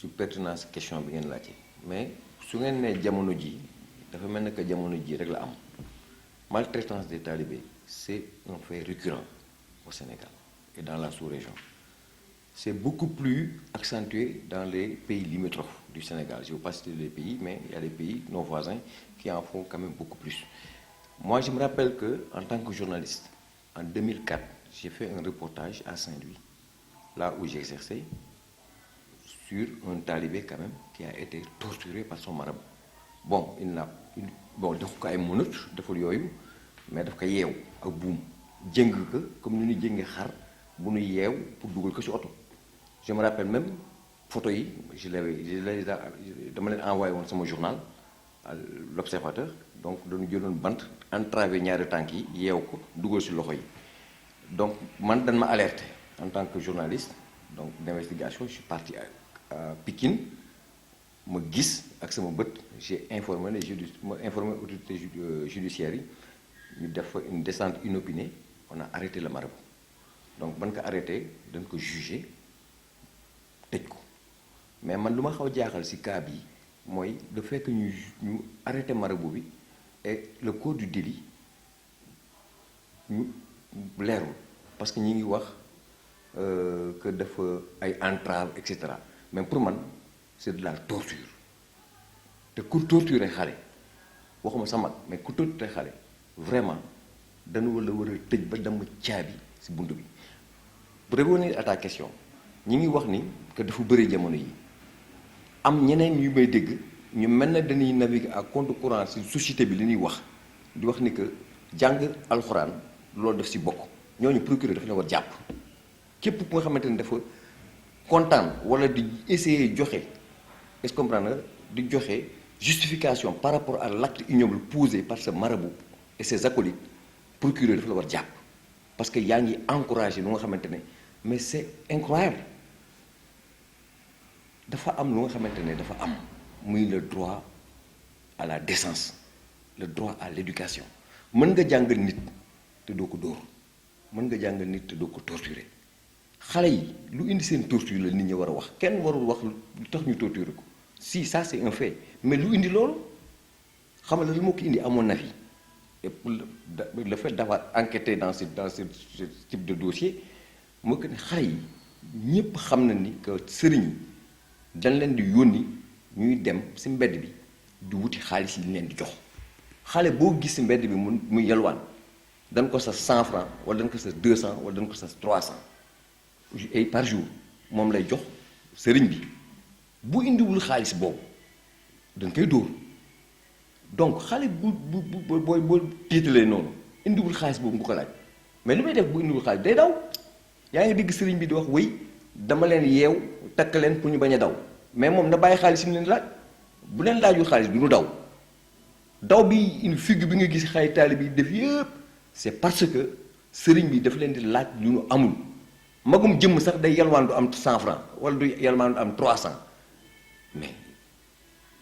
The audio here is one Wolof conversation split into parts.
su pertinence question bi ngeen laajte mais su ngeen nee jamono ji dafa mel ne que jamono ji rek la am maltraitance des talibés c'est un fait récurrent au Sénégal et dans la sous-région. C'est beaucoup plus accentué dans les pays limitrophes du Sénégal. Je ne vais pas citer les pays, mais il y a des pays, nos voisins, qui en font quand même beaucoup plus. Moi, je me rappelle qu'en tant que journaliste, en 2004, j'ai fait un reportage à Saint-Louis, là où j'exerçais, sur un talibé quand même qui a été torturé par son marabout. Bon, il n'a bon, daf ko ay minutes deful yooyu mais daf ko yeew ak buum jëng ko comme ni ñu jëngee xar bu ñu yeew pour dugal ko ci oto. Je me rappelle même photo yi dama leen envoyé woon sama journal à l'Observateur donc dañu jëloon bant entravé ñaari tànk yi yeew ko dugal ci loxo yi donc man dañ ma alerté en tant que journaliste donc d'investigation je suis parti à Pikine ma gis ak sama bët j'ai informé autorités judiciaires yi ñu def fa une descente inopinée on a arrêté le marabout donc ban ko arrêté dañ ko jugé tëj ko mais man lu ma xaw jaaxal ci cas bi mooy le fait que ñu arrêté marabout bi et le code du délit ñu leerul parce que ñi ngi wax que dafa ay entrave et cetera mais pour man c'est de la torture te ku torturer xale waxuma sa mag mais ku torturer xale vraiment dañu war a tëj ba dama caabi ci bunt bi. Pour revenir à ta question ñi ngi wax ni que dafa bëri jamono yi am ñeneen yu may dégg ñu mel na dañuy naviguer à contre-courant ci société bi li ñuy wax di wax ni que jàng alxuraan loolu def ci bokk ñooñu procureur dafa la war jàpp képp ku nga xamante ni dafa kontaan wala di essayer joxe est-ce que comprendre di joxe justification par rapport à l'acte ignoble posé par ce marabout et ses acolytes procureur dafa la war jàpp parce que yaa ngi encouragé lu nga xamante ne mais c'est incroyable dafa am lu nga xamante ne dafa am muy le droit à la décence le droit à l'éducation mën nga jàngal nit te doo ko dóor mën nga jàngal nit te doo ko torturer xale yi lu indi seen torture la nit ñi war a wax kenn warul wax lu tax ñu torturer ko si ça c'est un fait mais lu indi loolu xam nga lu moo ko indi amoon na fi et pour le fait d'avoir enquêté dans ce type de dossier moo ko ne xale yi ñépp xam na ni que sëriñ yi dañ leen di yónni ñuy dem ci mbedd bi di wuti xaalis yi ñu leen di jox xale boo gis ci mbedd bi mu yalwaan dañ ko sa 100 francs wala dañ ko sa 200 wala dañ ko sa 300 et par jour moom lay jox sëriñ bi bu indiwul xaalis boobu dañ koy dóor donc xale boo tiitalee noonu indiwul xaalis boobu nga ko laaj mais li may def bu indiwul xaalis day daw yaa ngi dégg sëriñ bi di wax wéy dama leen yeew takk leen pour ñu bañ a daw mais moom na bàyyi xaalis yi mu leen laaj bu leen laajul xaalis bi ñu daw bi une figue bi nga gis xay taali bi def yëpp c'est parce que sëriñ bi dafa leen di laaj lu ñu amul magum jëmm sax day yalwaan du am 100 francs wala du yalwaan du am 300 mais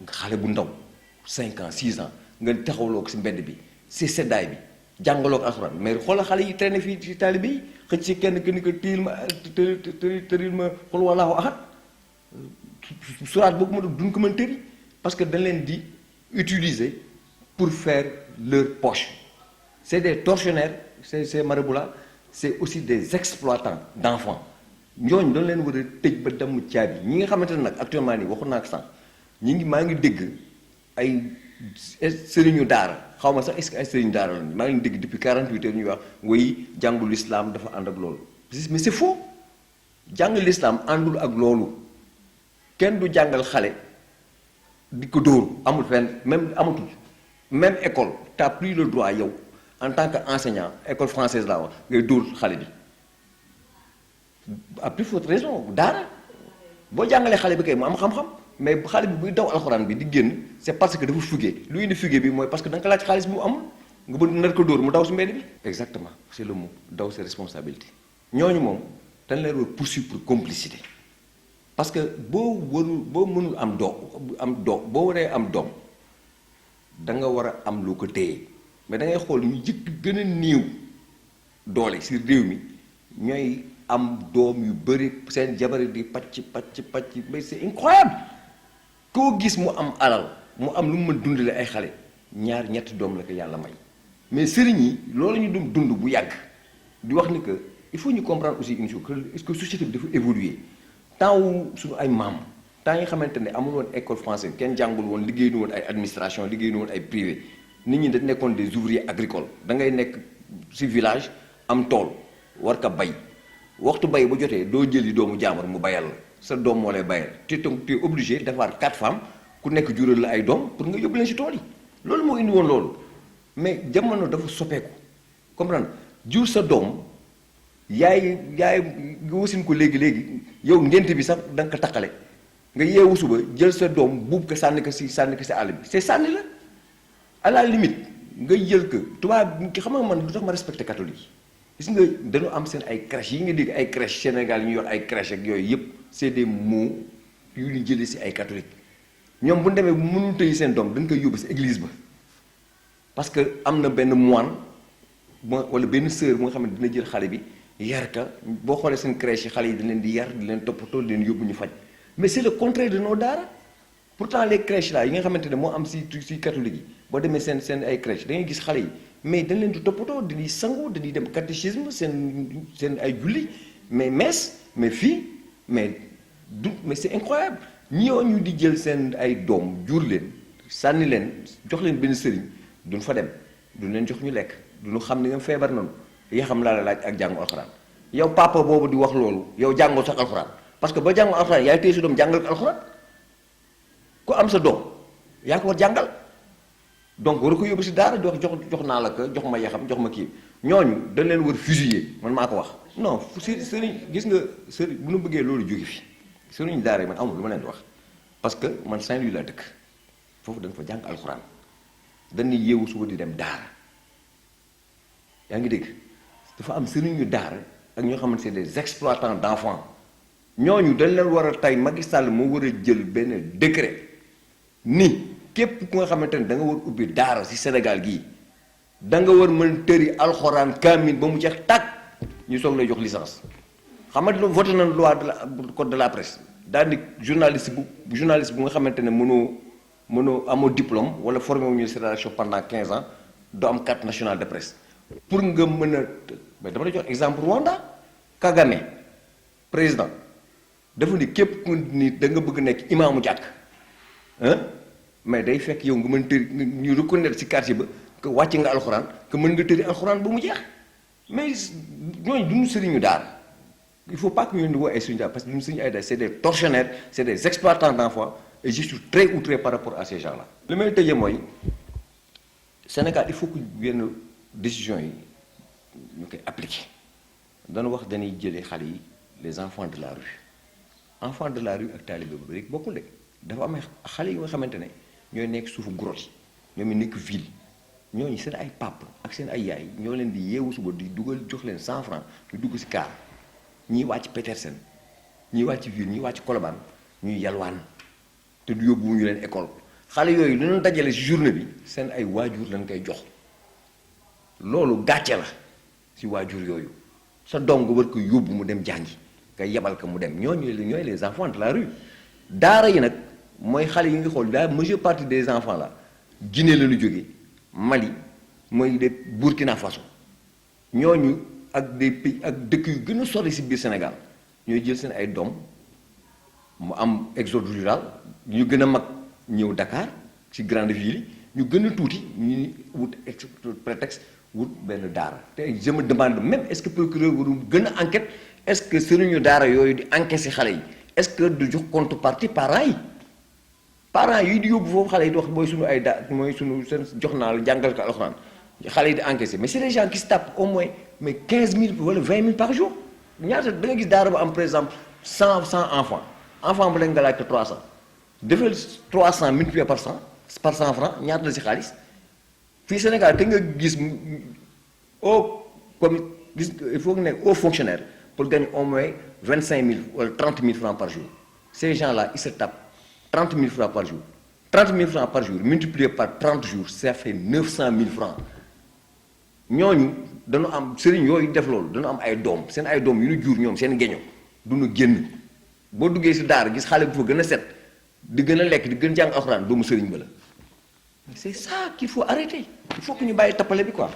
xale bu ndaw 5 ans 6 ans nga taxawloo ko ci mbedd bi ci seddaay bi jàngaloo ko alxuraan mais xoolal xale yi traîné fii ci taalibe yi xëcc ci kenn ni ko tëyil ma xul wallaahu ahad suraat boobu ma duñ ko mën tëri parce que dañ leen di utiliser pour faire leur poche c'est des tortionnaires ces marabouts-là c'est aussi des exploitants d'enfants ñooñu dañ leen war a tëj ba damm caabi ñi nga xamante ne nag actuellement nii waxu naa ko sànq maa ngi dégg ay sëriñu daara xaw ma sax est-ce que ay sëriñu daara lañu maa ngi dégg depuis 48 heures ñuy wax woy jàngu l'islam dafa ànd ak loolu mais c'est faux jàng l'islam àndul ak loolu kenn du jàngal xale di ko dóor amul fenn même amatul même école t'as plus le droit yow en tant qu'enseignant école française laa wax ngay dóor xale bi à plus forte raison daara boo jàngalee xale bi kay mu am xam-xam mais xale bi buy daw alxuraan bi di génn c'est parce que dafa fugué lu indi fugué bi mooy parce que da nga ko laaj xaalis bi mu amul nga bëgg nar ko dóor mu daw si mbedd bi. exactement c'est le mot daw ses responsabilités ñooñu moom dañ leen war poursuivre pour complicité parce que boo mënul am doom boo waree am doom da nga war a am loo ko téye mais da ngay xool ñu jëkk gën a néew doole si réew mi ñooy am doom yu bëri seen jabar di pàcc mais c'est incroyable koo gis mu am alal mu am lu mu mën dundale ay xale ñaar ñetti doom la ko yàlla may mais sëriñ yi loolu ñu dum dund bu yàgg di wax ni que il faut ñu comprendre aussi une chose que est-ce que société bi dafa évoluer temps wu suñu ay maam temps yi nga xamante ne amul woon école française kenn jàngul woon liggéey nu woon ay administration liggéey nu woon ay privé nit ñi dañ nekkoon des ouvriers agricoles da ngay nekk ci village am tool war ka bay waxtu bay bu jotee doo jëli doomu jaamur mu bayal la sa doom moo lay bayal te donc tu es obligé d'avoir 4 femmes ku nekk jural la ay doom pour nga yóbbu leen ci tool yi loolu moo indi woon loolu mais jamono dafa soppeeku comprendre jur sa doom yaay nga wasin ko léegi yow ngénte bi sax da nga ko taqale nga yeewu suba jël sa doom buub ko sànni ko ci àll bi c'est sànni la à la limite nga jël ko tubaab ki xam nga man lu tax ma respecté catholique gis nga dañu am seen ay crèches yi nga dégg ay crèches Sénégal ñu yor ay crèches ak yooyu yëpp c'est des mots yu ñu jëlee ci ay catholique ñoom bu ñu demee bu mënul tëye seen doom dañ koy yóbbu ci église ba parce que am na benn moine wala benn sœur bu nga xam ne dina jël xale bi yar ka boo xoolee seen crèche yi xale yi di leen di yar di leen toppatoo di leen yóbbu ñu faj mais c'est le contraire de nos daara pourtant les crèches là yi nga xamante ne moo am ci catholique yi boo demee seen ay crèche da ngay gis xale yi mais dañ leen di toppatoo dañuy sangu dañuy dem catéchisme seen ay julli mais messe mais fii mais c'est incroyable ñooñu di jël seen ay doom jur leen sànni leen jox leen benn sëriñ duñ fa dem duñ leen jox ñu lekk duñu xam ne nga feebar noonu yaa xam laa la laaj ak jàngu alxuraan yow papa boobu di wax loolu yow jàngoo sax alxuraan parce que ba jàngu alxuraan yaay téye sa doom jàngal ko alxuraan ku am sa doom yaa ko war jàngal donc war ko yóbbu si daara jox naa la ko jox ma yaxam jox ma kii ñooñu dañ leen war fusiller man maa ko wax non sëriñ gis nga sëriñ bu nu bëggee loolu jóge fi sëriñ daara yi man amul lu ma leen di wax parce que man Saint-Louis laa dëkk foofu dañ fa jàng alxuraan dañuy yeewu suba di dem daara yaa ngi dégg dafa am sëriñu daara ak ñoo xamante c'est des exploitants d'enfants ñooñu dañ leen war a tey Macky Sall moo war a jël benn décret ni képp ku nga xamante ne da nga war ubbi daara ci Sénégal gii da nga war mën tëri alxuraan kaamil ba mu jeex tàkk ñu soog lay jox licence xam nga voté na loi de la code de la presse daal di journaliste bu nga xamante ne mënoo amoo diplôme wala formé wu ñu ci rédaction pendant 15 ans doo am carte nationale de presse pour nga mën a mais dama lay jox exemple Rwanda Kagame président dafa ni képp ku ni da nga bëgg nekk imaamu jàkk mais day fekk yow nga mën tëri ñu reconnaître ci quartier ba que wàcc nga alxuraan que mën nga tëri alxuraan ba mu jeex mais ñooñu duñu sëriñu daara il faut pas que ñu leen di woo ay sëriñu daara parce que duñu sëriñu ay daara c'est des tortionnaires c'est des exploitants d'enfants et je suis très outré par rapport à ces gens-là. li may tëjee mooy Sénégal il faut que yenn décisions yi ñu koy appliquer dañu wax dañuy jëlee xale yi les enfants de la rue ak talibé bu rek bokkul de dafa am xale yi nga xamante ne ñooy nekk suufu grotte yi ñoom nekk ville ñooñu seen ay pap ak seen ay yaay ñoo leen di yeewu suba di dugal jox leen 100 francs ñu dugg ci car ñiy wàcc Petersen ñiy wàcc ville ñiy wàcc Colobane ñuy yalwaan te du yóbbu ñu leen école xale yooyu lu ñu dajale ci journée bi seen ay waajur lañ koy jox loolu gàcce la ci waajur yooyu sa doom nga war ko yóbbu mu dem jàngi nga yebal ko mu dem ñooñu ñooy les enfants de la rue daara yi nag mooy xale yi nga xool la majeure partie des enfants là Guinée la ñu jógee Mali mooy de Burkina Faso ñooñu ak des pays ak dëkk yu gën a sori ci biir Sénégal ñooy jël seen ay doom mu am exode rural ñu gën a mag ñëw Dakar ci grande ville yi ñu gën a tuuti ñu wut prétexte wut benn daara te je me demande même est-ce que procureur waru gën a enquête est-ce que sëriñu daara yooyu di encaisser xale yi est-ce que du jox contrepartie parents yi di yóbbu foofu xale yi di wax mooy suñu ay mooy suñu seen jox naa la jàngal ko alxuraan xale yi di encaisser mais c'est des gens qui se tapent au moins mais 15000 wala 20000 par jour ñaata da nga gis daara ba am par exemple 100 enfant bu leen nga laaj ko 300 defal 300 multiplié par 100 francs ñaata la ci xaalis fii Sénégal te nga gis il faut que nekk haut fonctionnaire pour gagner au moins 25000 wala 30000 francs par jour ces gens-là ils se tapent 30000 francs par jour 30000 francs par jour multiplié par 30 jours ça fait 900000 francs ñooñu dañu am sëriñ yooyu def loolu dañu am ay doom seen ay doom yu ñu jur ñoom seen geño duñu génn boo duggee si daara gis xale bu fa gën a set di gën a lekk di gën jàng alxuraan doomu sëriñ ba la c'est ça qu'il faut arrêter il faut que ñu bàyyi tappale bi quoi